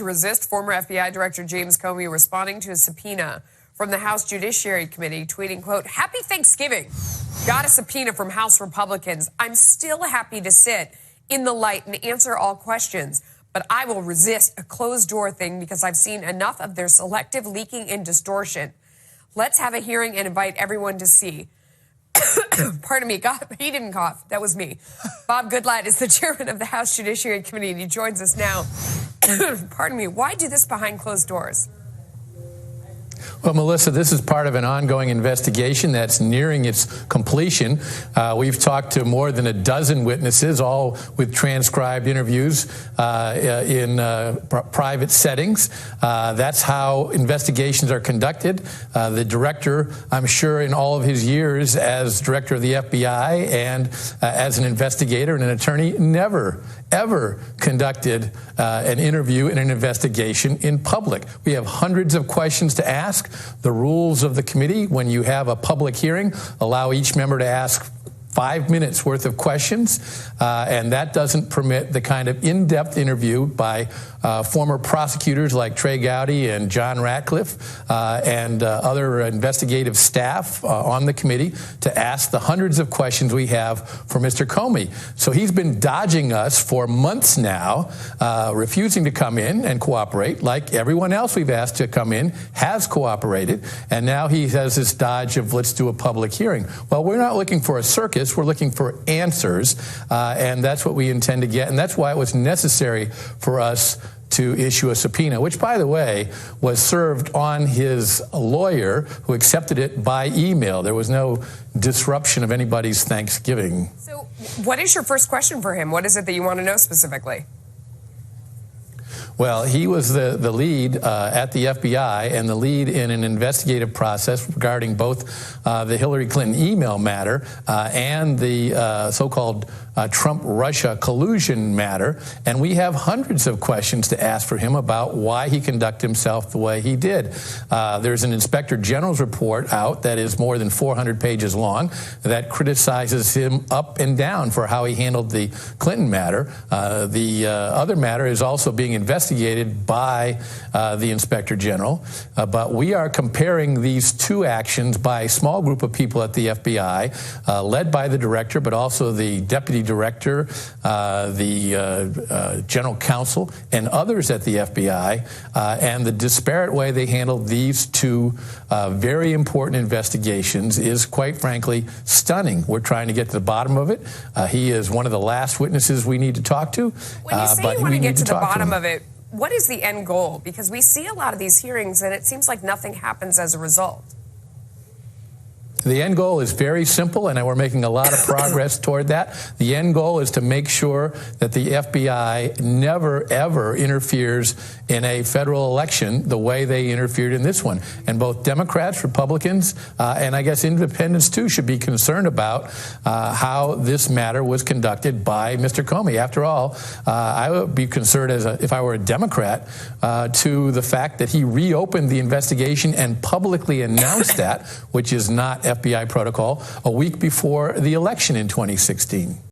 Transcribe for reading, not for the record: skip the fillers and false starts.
To resist, former FBI Director James Comey responding to a subpoena from the House Judiciary Committee, tweeting, quote, "Happy Thanksgiving. Got a subpoena from House Republicans. I'm still happy to sit in the light and answer all questions, but I will resist a closed-door thing because I've seen enough of their selective leaking and distortion. Let's have a hearing and invite everyone to see." Pardon me, God, he didn't cough. That was me. Bob Goodlatte is the chairman of the House Judiciary Committee, and he joins us now. Pardon me, why do this behind closed doors? Well, Melissa, this is part of an ongoing investigation that's nearing its completion. We've talked to more than a dozen witnesses, all with transcribed interviews in private settings. That's how investigations are conducted. The director, I'm sure in all of his years as director of the FBI and as an investigator and an attorney, never, ever conducted an interview and an investigation in public. We have hundreds of questions to ask. The rules of the committee, when you have a public hearing, allow each member to ask 5 minutes worth of questions, and that doesn't permit the kind of in-depth interview by former prosecutors like Trey Gowdy and John Ratcliffe and other investigative staff on the committee to ask the hundreds of questions we have for Mr. Comey. So he's been dodging us for months now, refusing to come in and cooperate, like everyone else we've asked to come in has cooperated, and now he has this dodge of let's do a public hearing. Well, we're not looking for a circus. We're looking for answers, and that's what we intend to get, and that's why it was necessary for us to issue a subpoena, which, by the way, was served on his lawyer, who accepted it by email. There was no disruption of anybody's Thanksgiving. So what is your first question for him? What is it that you want to know specifically? Well, he was the lead at the FBI and the lead in an investigative process regarding both the Hillary Clinton email matter and the so-called Trump-Russia collusion matter. And we have hundreds of questions to ask for him about why he conducted himself the way he did. There's an Inspector General's report out that is more than 400 pages long that criticizes him up and down for how he handled the Clinton matter. The other matter is also being investigated by the Inspector General, but we are comparing these two actions by a small group of people at the FBI, led by the director, but also the deputy director, the general counsel, and others at the FBI, and the disparate way they handled these two very important investigations is, quite frankly, stunning. We're trying to get to the bottom of it. He is one of the last witnesses we need to talk to. When you say you want to get to the bottom of it, what is the end goal? Because we see a lot of these hearings, and it seems like nothing happens as a result. The end goal is very simple, and we're making a lot of progress toward that. The end goal is to make sure that the FBI never, ever interferes in a federal election the way they interfered in this one. And both Democrats, Republicans, and I guess independents, too, should be concerned about how this matter was conducted by Mr. Comey. After all, I would be concerned, if I were a Democrat, to the fact that he reopened the investigation and publicly announced that, which is not FBI protocol, a week before the election in 2016.